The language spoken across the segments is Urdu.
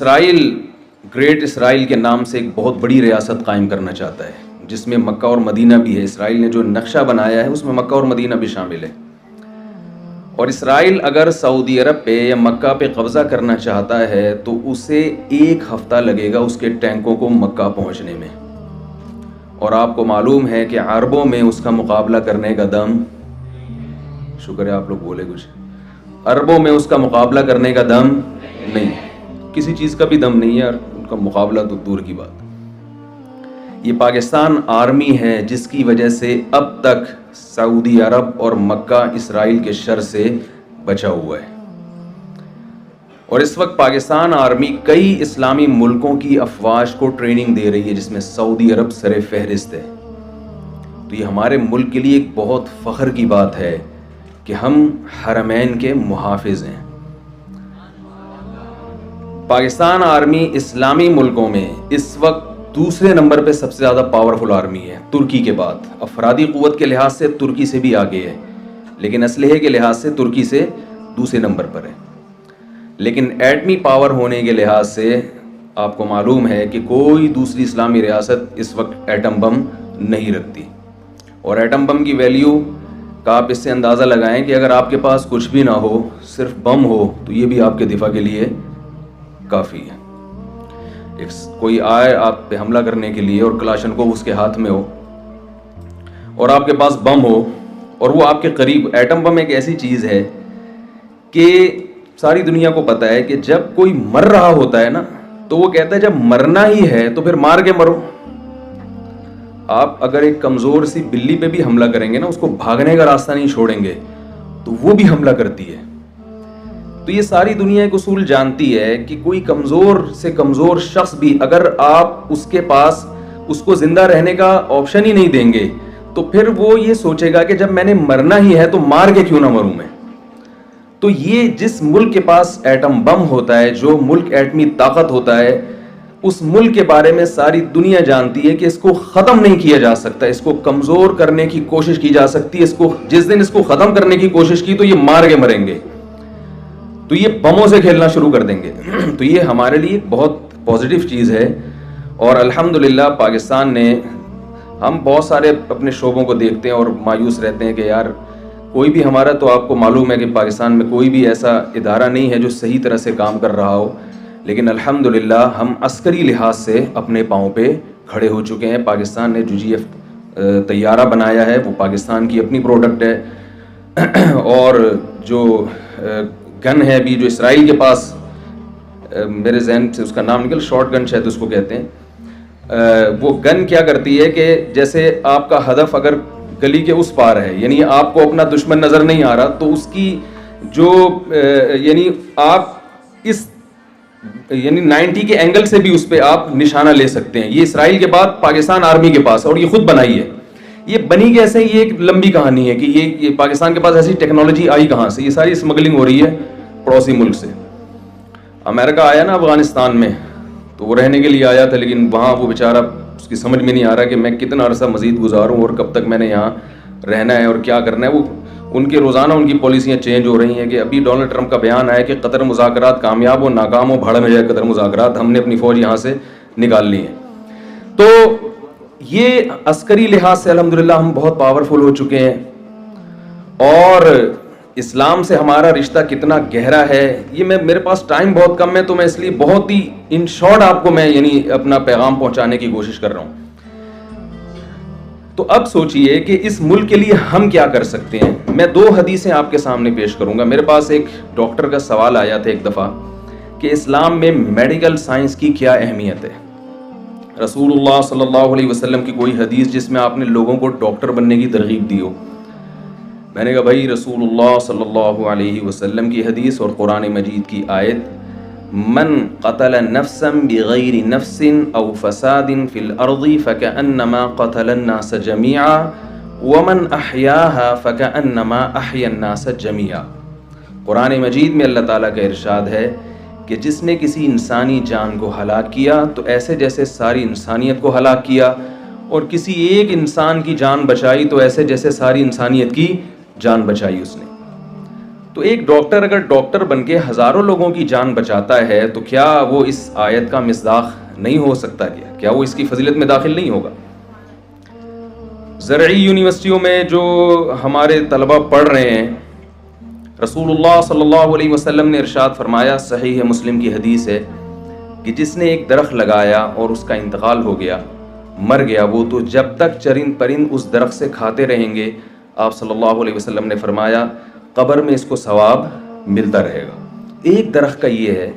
اسرائیل گریٹ اسرائیل کے نام سے ایک بہت بڑی ریاست قائم کرنا چاہتا ہے جس میں مکہ اور مدینہ بھی ہے. اسرائیل نے جو نقشہ بنایا ہے اس میں مکہ اور مدینہ بھی شامل ہے. اور اسرائیل اگر سعودی عرب پہ یا مکہ پہ قبضہ کرنا چاہتا ہے تو اسے 1 ہفتہ لگے گا اس کے ٹینکوں کو مکہ پہنچنے میں. اور آپ کو معلوم ہے کہ عربوں میں اس کا مقابلہ کرنے کا دم، شکر ہے آپ لوگ بولے کچھ، عربوں میں اس کا مقابلہ کرنے کا دم نہیں، کسی چیز کا بھی دم نہیں ہے، اور ان کا مقابلہ تو دور کی بات. یہ پاکستان آرمی ہے جس کی وجہ سے اب تک سعودی عرب اور مکہ اسرائیل کے شر سے بچا ہوا ہے. اور اس وقت پاکستان آرمی کئی اسلامی ملکوں کی افواج کو ٹریننگ دے رہی ہے جس میں سعودی عرب سر فہرست ہے. تو یہ ہمارے ملک کے لیے ایک بہت فخر کی بات ہے کہ ہم حرمین کے محافظ ہیں. پاکستان آرمی اسلامی ملکوں میں اس وقت دوسرے نمبر پہ سب سے زیادہ پاورفل آرمی ہے ترکی کے بعد. افرادی قوت کے لحاظ سے ترکی سے بھی آگے ہے، لیکن اسلحے کے لحاظ سے ترکی سے دوسرے نمبر پر ہے. لیکن ایٹمی پاور ہونے کے لحاظ سے آپ کو معلوم ہے کہ کوئی دوسری اسلامی ریاست اس وقت ایٹم بم نہیں رکھتی. اور ایٹم بم کی ویلیو کا آپ اس سے اندازہ لگائیں کہ اگر آپ کے پاس کچھ بھی نہ ہو، صرف بم ہو، تو یہ بھی آپ کے دفاع کے لیے کافی ہے. کوئی آئے آپ پہ حملہ کرنے کے لیے اور کلاشن کو اس کے ہاتھ میں ہو اور آپ کے پاس بم ہو اور وہ آپ کے قریب. ایٹم بم ایک ایسی چیز ہے کہ ساری دنیا کو پتہ ہے کہ جب کوئی مر رہا ہوتا ہے نا تو وہ کہتا ہے جب مرنا ہی ہے تو پھر مار کے مرو. آپ اگر ایک کمزور سی بلی پہ بھی حملہ کریں گے نا، اس کو بھاگنے کا راستہ نہیں چھوڑیں گے تو وہ بھی حملہ کرتی ہے. تو یہ ساری دنیا ایک اصول جانتی ہے کہ کوئی کمزور سے کمزور شخص بھی اگر آپ اس کے پاس اس کو زندہ رہنے کا آپشن ہی نہیں دیں گے تو پھر وہ یہ سوچے گا کہ جب میں نے مرنا ہی ہے تو مار کے کیوں نہ مروں میں. تو یہ جس ملک کے پاس ایٹم بم ہوتا ہے، جو ملک ایٹمی طاقت ہوتا ہے، اس ملک کے بارے میں ساری دنیا جانتی ہے کہ اس کو ختم نہیں کیا جا سکتا، اس کو کمزور کرنے کی کوشش کی جا سکتی ہے. اس کو جس دن اس کو ختم کرنے کی کوشش کی تو یہ مار کے مریں گے، تو یہ بموں سے کھیلنا شروع کر دیں گے. تو یہ ہمارے لیے بہت پازیٹیو چیز ہے. اور الحمدللہ پاکستان نے، ہم بہت سارے اپنے شعبوں کو دیکھتے ہیں اور مایوس رہتے ہیں کہ یار کوئی بھی ہمارا، تو آپ کو معلوم ہے کہ پاکستان میں کوئی بھی ایسا ادارہ نہیں ہے جو صحیح طرح سے کام کر رہا ہو. لیکن الحمدللہ ہم عسکری لحاظ سے اپنے پاؤں پہ کھڑے ہو چکے ہیں. پاکستان نے UGF طیارہ بنایا ہے، وہ پاکستان کی اپنی پروڈکٹ ہے. اور جو گن ہے ابھی جو اسرائیل کے پاس، میرے ذہن سے اس کا نام نکل، شارٹ گن شاید اس کو کہتے ہیں. وہ گن کیا کرتی ہے کہ جیسے آپ کا ہدف اگر گلی کے اس پار ہے، یعنی آپ کو اپنا دشمن نظر نہیں آ رہا، تو اس کی جو یعنی آپ اس یعنی 90 کے اینگل سے بھی اس پہ آپ نشانہ لے سکتے ہیں. یہ اسرائیل کے بعد پاکستان آرمی کے پاس، اور یہ خود بنائی ہے. یہ بنی کیسے؟ یہ ایک لمبی کہانی ہے کہ یہ پاکستان کے پاس ایسی ٹیکنالوجی آئی کہاں سے. یہ ساری اسمگلنگ ہو رہی ہے پڑوسی ملک سے. امریکہ آیا نا افغانستان میں، تو وہ رہنے کے لیے آیا تھا، لیکن وہاں وہ بیچارہ اس کی سمجھ میں نہیں آ رہا کہ میں کتنا عرصہ مزید گزاروں اور کب تک میں نے یہاں رہنا ہے اور کیا کرنا ہے. وہ ان کے روزانہ ان کی پالیسیاں چینج ہو رہی ہیں. کہ ابھی ڈونلڈ ٹرمپ کا بیان آیا کہ قطر مذاکرات کامیاب ہو ناکام ہو بھاڑ میں جائے قطر مذاکرات، ہم نے اپنی فوج یہاں سے نکال لی ہے. تو یہ عسکری لحاظ سے الحمدللہ ہم بہت پاورفل ہو چکے ہیں. اور اسلام سے ہمارا رشتہ کتنا گہرا ہے، یہ میرے پاس ٹائم بہت کم ہے، تو میں اس لیے بہت ہی ان شارٹ آپ کو میں یعنی اپنا پیغام پہنچانے کی کوشش کر رہا ہوں. تو اب سوچئے کہ اس ملک کے لیے ہم کیا کر سکتے ہیں. میں 2 حدیثیں آپ کے سامنے پیش کروں گا. میرے پاس ایک ڈاکٹر کا سوال آیا تھا ایک دفعہ کہ اسلام میں میڈیکل سائنس کی کیا اہمیت ہے. رسول اللہ صلی اللہ علیہ وسلم کی کوئی حدیث جس میں آپ نے لوگوں کو ڈاکٹر بننے کی ترغیب دی ہو. میں نے کہا بھائی رسول اللہ صلی اللہ علیہ وسلم کی حدیث اور قرآن مجید کی آیت، من قتل نفسا بغیر نفس او فساد فی الارض فکأنما قتل الناس جميعا ومن احیاها فکأنما احیا الناس جميعا. قرآن مجید میں اللہ تعالیٰ کا ارشاد ہے کہ جس نے کسی انسانی جان کو ہلاک کیا تو ایسے جیسے ساری انسانیت کو ہلاک کیا، اور کسی ایک انسان کی جان بچائی تو ایسے جیسے ساری انسانیت کی جان بچائی اس نے. تو ایک ڈاکٹر اگر ڈاکٹر بن کے ہزاروں لوگوں کی جان بچاتا ہے تو کیا وہ اس آیت کا مصداق نہیں ہو سکتا؟ کیا وہ اس کی فضیلت میں داخل نہیں ہوگا؟ زرعی یونیورسٹیوں میں جو ہمارے طلبہ پڑھ رہے ہیں، رسول اللہ صلی اللہ علیہ وسلم نے ارشاد فرمایا، صحیح مسلم کی حدیث ہے، کہ جس نے ایک درخت لگایا اور اس کا انتقال ہو گیا، مر گیا، وہ تو جب تک چرند پرند اس درخت سے کھاتے رہیں گے، آپ صلی اللہ علیہ وسلم نے فرمایا قبر میں اس کو ثواب ملتا رہے گا۔ ایک درخت کا یہ ہے،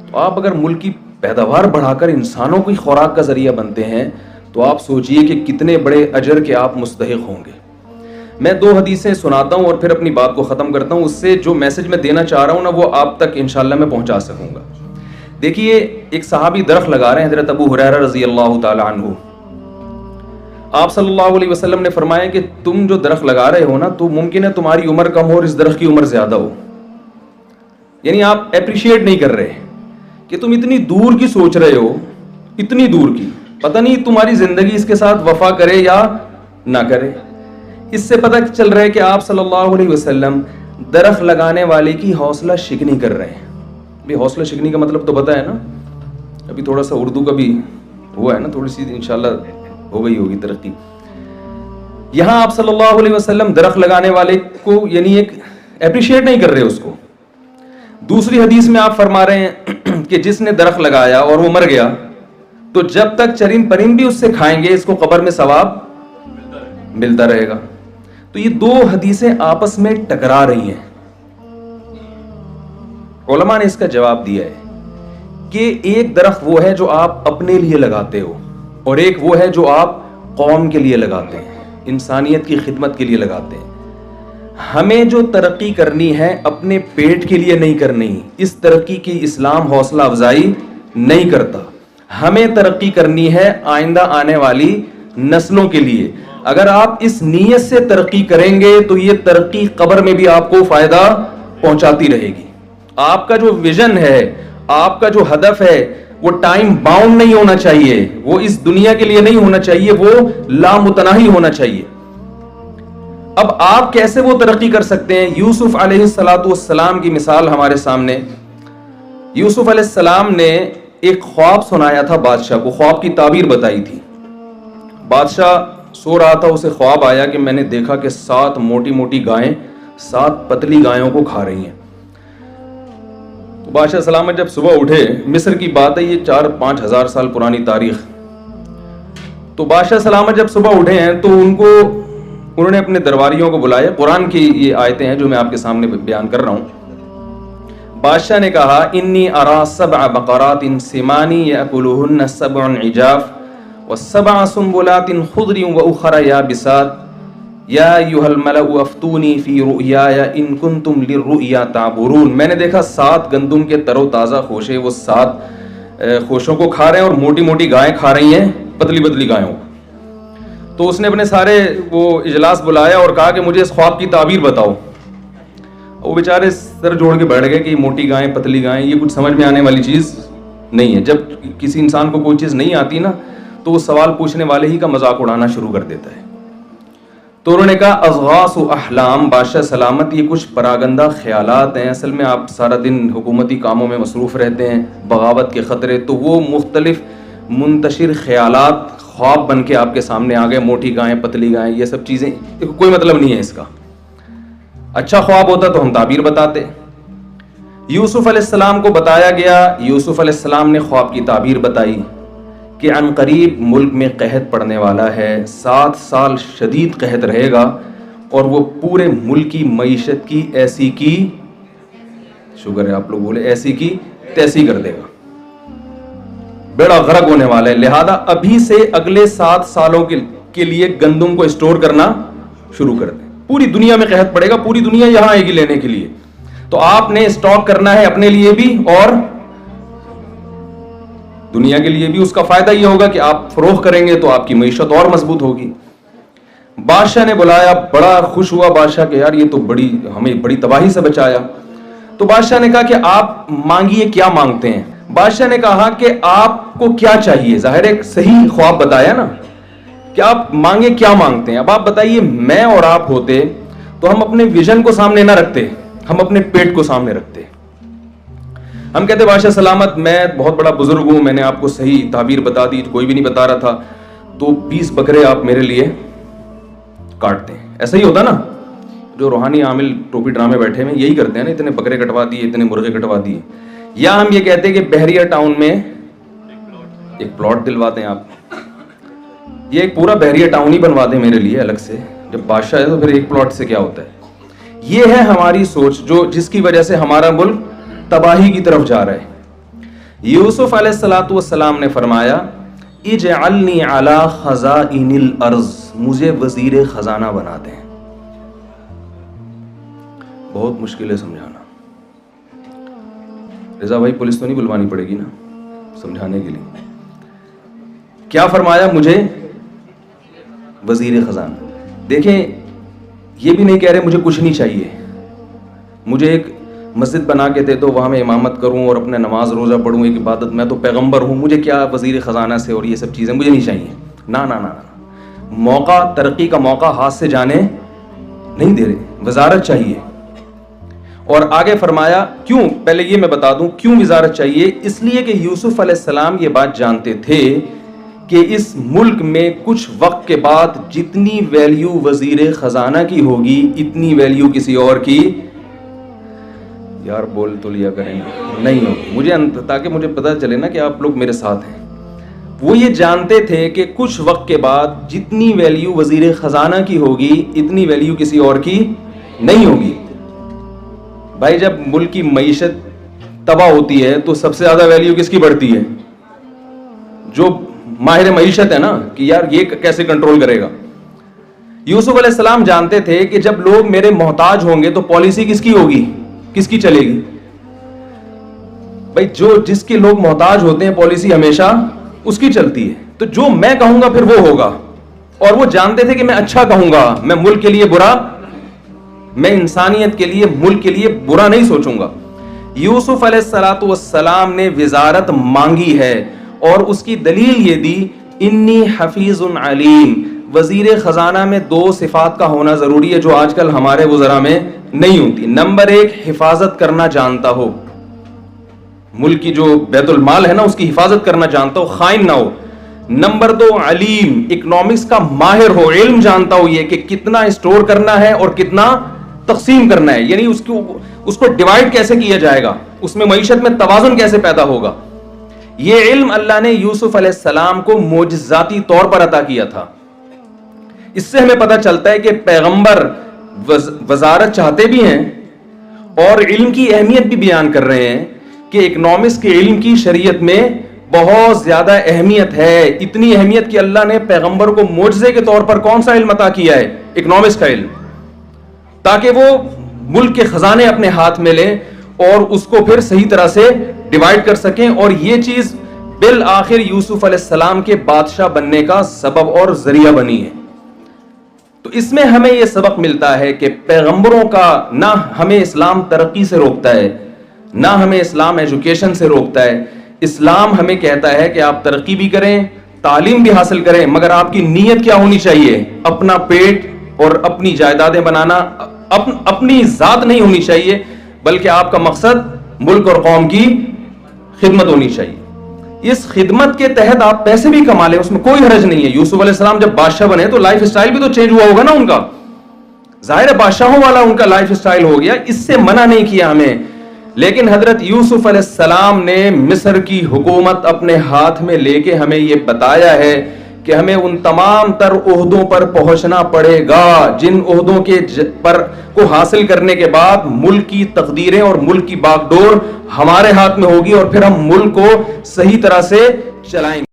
تو آپ اگر ملک کی پیداوار بڑھا کر انسانوں کی خوراک کا ذریعہ بنتے ہیں تو آپ سوچئے کہ کتنے بڑے اجر کے آپ مستحق ہوں گے۔ میں 2 حدیثیں سناتا ہوں اور پھر اپنی بات کو ختم کرتا ہوں، اس سے جو میسج میں دینا چاہ رہا ہوں نا وہ آپ تک انشاءاللہ میں پہنچا سکوں گا۔ دیکھیے، ایک صحابی درخت لگا رہے ہیں، حضرت ابو ہریرہ رضی اللہ تعالی عنہ۔ آپ صلی اللہ علیہ وسلم نے فرمایا کہ تم جو درخت لگا رہے ہو نا، تو ممکن ہے تمہاری عمر کم ہو اور اس درخت کی عمر زیادہ ہو، یعنی آپ اپریشیٹ نہیں کر رہے کہ تم اتنی دور کی سوچ رہے ہو، اتنی دور کی، پتہ نہیں تمہاری زندگی اس کے ساتھ وفا کرے یا نہ کرے۔ اس سے پتہ چل رہا ہے کہ آپ صلی اللہ علیہ وسلم درخت لگانے والے کی حوصلہ شکنی کر رہے ہیں۔ بھی حوصلہ شکنی کا مطلب تو پتہ ہے نا، ابھی تھوڑا سا اردو کا بھی ہوا ہے نا، تھوڑی سی انشاءاللہ ہو گئی ہوگی ترقی۔ یہاں آپ صلی اللہ علیہ وسلم درخت لگانے والے کو یعنی ایک اپریشیٹ نہیں کر رہے اس کو۔ دوسری حدیث میں آپ فرما رہے ہیں کہ جس نے درخت لگایا اور وہ مر گیا تو جب تک چرند پرند بھی اس سے کھائیں گے اس کو قبر میں ثواب ملتا رہے گا۔ تو یہ 2 حدیثیں آپس میں ٹکرا رہی ہیں۔ علماء نے اس کا جواب دیا ہے کہ ایک درخت وہ ہے جو آپ اپنے لیے لگاتے ہو اور ایک وہ ہے جو آپ قوم کے لیے لگاتے ہیں، انسانیت کی خدمت کے لیے لگاتے ہیں۔ ہمیں جو ترقی کرنی ہے اپنے پیٹ کے لیے نہیں کرنی، اس ترقی کی اسلام حوصلہ افزائی نہیں کرتا۔ ہمیں ترقی کرنی ہے آئندہ آنے والی نسلوں کے لیے۔ اگر آپ اس نیت سے ترقی کریں گے تو یہ ترقی قبر میں بھی آپ کو فائدہ پہنچاتی رہے گی۔ آپ کا جو ویژن ہے، آپ کا جو ہدف ہے، وہ ٹائم باؤنڈ نہیں ہونا چاہیے، وہ اس دنیا کے لیے نہیں ہونا چاہیے، وہ لامتناہی ہونا چاہیے۔ اب آپ کیسے وہ ترقی کر سکتے ہیں؟ یوسف علیہ السلام کی مثال ہمارے سامنے۔ یوسف علیہ السلام نے ایک خواب سنایا تھا بادشاہ کو، خواب کی تعبیر بتائی تھی۔ بادشاہ سو رہا تھا، اسے خواب آیا کہ میں نے دیکھا کہ 7 موٹی موٹی گائیں 7 پتلی گایوں کو کھا رہی ہیں۔ تو بادشاہ سلامت جب صبح اٹھے، مصر کی بات ہے، یہ 4-5 ہزار سال پرانی تاریخ۔ تو بادشاہ سلامت جب صبح اٹھے ہیں تو انہوں نے اپنے درباریوں کو بلایا۔ قرآن کی یہ آیتیں ہیں جو میں آپ کے سامنے بیان کر رہا ہوں۔ بادشاہ نے کہا انی ارا 7 بقرات سمان یاکلہن 7 عجاف و7 سنبلات خضر واخر یابسات یا ایھا الملأ افتونی فی رؤیایا ان کنتم للرؤیا تعبرون۔ میں نے دیکھا 7 گندم کے تر و تازہ خوشے، وہ 7 خوشوں کو کھا رہے ہیں اور موٹی موٹی گائیں کھا رہی ہیں پتلی پتلی گایوں کو۔ تو اس نے اپنے سارے وہ اجلاس بلایا اور کہا کہ مجھے اس خواب کی تعبیر بتاؤ۔ وہ بیچارے سر جوڑ کے بیٹھ گئے کہ موٹی گائیں پتلی گائیں یہ کچھ سمجھ میں آنے والی چیز نہیں ہے۔ جب کسی انسان کو کوئی چیز نہیں آتی نا تو وہ سوال پوچھنے والے ہی کا مذاق اڑانا شروع کر دیتا ہے۔ تو انہوں نے کہا اضغاث احلام، بادشاہ سلامت یہ کچھ پراگندہ خیالات ہیں، اصل میں آپ سارا دن حکومتی کاموں میں مصروف رہتے ہیں، بغاوت کے خطرے، تو وہ مختلف منتشر خیالات خواب بن کے آپ کے سامنے آ گئے، موٹی گائیں پتلی گائیں یہ سب چیزیں، کوئی مطلب نہیں ہے اس کا۔ اچھا خواب ہوتا تو ہم تعبیر بتاتے۔ یوسف علیہ السلام کو بتایا گیا، یوسف علیہ السلام نے خواب کی تعبیر بتائی کہ عن قریب ملک میں قحط پڑنے والا ہے، 7 سال شدید قحط رہے گا اور وہ پورے ملک کی معیشت کی ایسی کی، شکر ہے آپ لوگ بولے، ایسی کی تیسی کر دے گا، بیڑا غرق ہونے والا ہے۔ لہذا ابھی سے اگلے 7 سالوں کے لیے گندم کو اسٹور کرنا شروع کر دیں۔ پوری دنیا میں قحط پڑے گا، پوری دنیا یہاں آئے گی لینے کے لیے، تو آپ نے اسٹاک کرنا ہے اپنے لیے بھی اور دنیا کے لیے بھی۔ اس کا فائدہ یہ ہوگا کہ آپ فروخت کریں گے تو آپ کی معیشت اور مضبوط ہوگی۔ بادشاہ نے بلایا، بڑا خوش ہوا بادشاہ کہ یار یہ تو ہمیں بڑی تباہی سے بچایا۔ تو بادشاہ نے کہا کہ آپ مانگیے، کیا مانگتے ہیں؟ بادشاہ نے کہا کہ آپ کو کیا چاہیے؟ ظاہر ایک صحیح خواب بتایا نا کہ آپ مانگے، کیا مانگتے ہیں؟ اب آپ بتائیے، میں اور آپ ہوتے تو ہم اپنے ویژن کو سامنے نہ رکھتے، ہم اپنے پیٹ کو سامنے رکھتے. ہم کہتے بادشاہ سلامت میں بہت بڑا بزرگ ہوں, میں نے آپ کو صحیح تعبیر بتا دی, کوئی بھی نہیں بتا رہا تھا, تو 20 بکرے آپ میرے لیے کاٹتے ہیں. ایسا ہی ہوتا نا, جو روحانی عامل ٹوپی ڈرامے بیٹھے ہوئے یہی کرتے ہیں نا, اتنے بکرے کٹوا دیے, اتنے مرغے کٹوا دیے. یا ہم یہ کہتے ہیں کہ بحریہ ٹاؤن میں ایک پلاٹ دلواتے ہیں آپ, یہ ایک پورا بحریہ ٹاؤن ہی بنوا دیں میرے لیے الگ سے, جب بادشاہ ہے تو پھر ایک پلاٹ سے کیا ہوتا ہے. یہ ہے ہماری سوچ جو جس کی وجہ سے ہمارا ملک تباہی کی طرف جا رہا ہے. یوسف علیہ الصلوۃ والسلام نے فرمایا اجعلنی علی خزائن الارض, مجھے وزیر خزانہ بنا دیں. بہت مشکل ہے سمجھانا. رضا بھائی پولیس تو نہیں بلوانی پڑے گی نا سمجھانے کے لیے. کیا فرمایا, مجھے وزیر خزانہ. دیکھیں یہ بھی نہیں کہہ رہے مجھے کچھ نہیں چاہیے, مجھے ایک مسجد بنا کے دے دو, وہاں میں امامت کروں اور اپنے نماز روزہ پڑھوں, ایک عبادت, میں تو پیغمبر ہوں, مجھے کیا وزیر خزانہ سے اور یہ سب چیزیں مجھے نہیں چاہیے. نا نا نا, موقع, ترقی کا موقع ہاتھ سے جانے نہیں دے رہے, وزارت چاہیے. اور آگے فرمایا کیوں, پہلے یہ میں بتا دوں کیوں وزارت چاہیے. اس لیے کہ یوسف علیہ السلام یہ بات جانتے تھے کہ اس ملک میں کچھ وقت کے بعد جتنی ویلیو وزیر خزانہ کی ہوگی اتنی ویلیو کسی اور کی, یار بول تو لیا کریں, نہیں ہوگی. مجھے تاکہ مجھے پتہ چلے نا کہ آپ لوگ میرے ساتھ ہیں. وہ یہ جانتے تھے کہ کچھ وقت کے بعد جتنی ویلیو وزیر خزانہ کی ہوگی اتنی ویلیو کسی اور کی نہیں ہوگی. بھائی جب ملک کی معیشت تباہ ہوتی ہے تو سب سے زیادہ ویلیو کس کی بڑھتی ہے؟ جو ماہر معیشت ہے نا, کہ یار یہ کیسے کنٹرول کرے گا. یوسف علیہ السلام جانتے تھے کہ جب لوگ میرے محتاج ہوں گے تو پالیسی کس کی ہوگی, کس کی چلے گی؟ بھائی جو جس کے لوگ محتاج ہوتے ہیں پالیسی ہمیشہ اس کی چلتی ہے. تو جو میں کہوں گا پھر وہ ہوگا. اور وہ جانتے تھے کہ میں اچھا کہوں گا, میں ملک کے لیے برا, میں انسانیت کے لیے, ملک کے لیے برا نہیں سوچوں گا. یوسف علیہ الصلوۃ والسلام نے وزارت مانگی ہے اور اس کی دلیل یہ دی انی حفیظ علیم. وزیر خزانہ میں 2 صفات کا ہونا ضروری ہے جو آج کل ہمارے وزراء میں نہیں ہوتی. نمبر 1 حفاظت کرنا جانتا ہو, ملک کی جو بیت المال ہے نا اس کی حفاظت کرنا جانتا ہو, خائن نہ ہو. نمبر 2 علیم, اکنامکس کا ماہر ہو, علم جانتا ہو یہ کہ کتنا اسٹور کرنا ہے اور کتنا تقسیم کرنا ہے, یعنی اس کو ڈیوائڈ کیسے کیا جائے گا, اس میں معیشت میں توازن کیسے پیدا ہوگا. یہ علم اللہ نے یوسف علیہ السلام کو معجزاتی طور پر عطا کیا تھا. اس سے ہمیں پتہ چلتا ہے کہ پیغمبر وزارت چاہتے بھی ہیں اور علم کی اہمیت بھی بیان کر رہے ہیں کہ اکنامکس کے علم کی شریعت میں بہت زیادہ اہمیت ہے. اتنی اہمیت کہ اللہ نے پیغمبر کو معجزے کے طور پر کون سا علم عطا کیا ہے, اکنامکس کا علم, تاکہ وہ ملک کے خزانے اپنے ہاتھ میں لیں اور اس کو پھر صحیح طرح سے ڈیوائڈ کر سکیں. اور یہ چیز بالآخر یوسف علیہ السلام کے بادشاہ بننے کا سبب اور ذریعہ بنی ہے. تو اس میں ہمیں یہ سبق ملتا ہے کہ پیغمبروں کا نہ ہمیں اسلام ترقی سے روکتا ہے, نہ ہمیں اسلام ایجوکیشن سے روکتا ہے. اسلام ہمیں کہتا ہے کہ آپ ترقی بھی کریں, تعلیم بھی حاصل کریں, مگر آپ کی نیت کیا ہونی چاہیے, اپنا پیٹ اور اپنی جائیدادیں بنانا, اپنی ذات نہیں ہونی چاہیے, بلکہ آپ کا مقصد ملک اور قوم کی خدمت ہونی چاہیے. اس خدمت کے تحت آپ پیسے بھی کما لیں, اس میں کوئی حرج نہیں ہے. یوسف علیہ السلام جب بادشاہ بنے تو لائف اسٹائل بھی تو چینج ہوا ہوگا نا ان کا, ظاہر ہے بادشاہوں والا ان کا لائف اسٹائل ہو گیا, اس سے منع نہیں کیا ہمیں. لیکن حضرت یوسف علیہ السلام نے مصر کی حکومت اپنے ہاتھ میں لے کے ہمیں یہ بتایا ہے کہ ہمیں ان تمام تر عہدوں پر پہنچنا پڑے گا جن عہدوں کے پر کو حاصل کرنے کے بعد ملک کی تقدیریں اور ملک کی باغ ڈور ہمارے ہاتھ میں ہوگی اور پھر ہم ملک کو صحیح طرح سے چلائیں گے.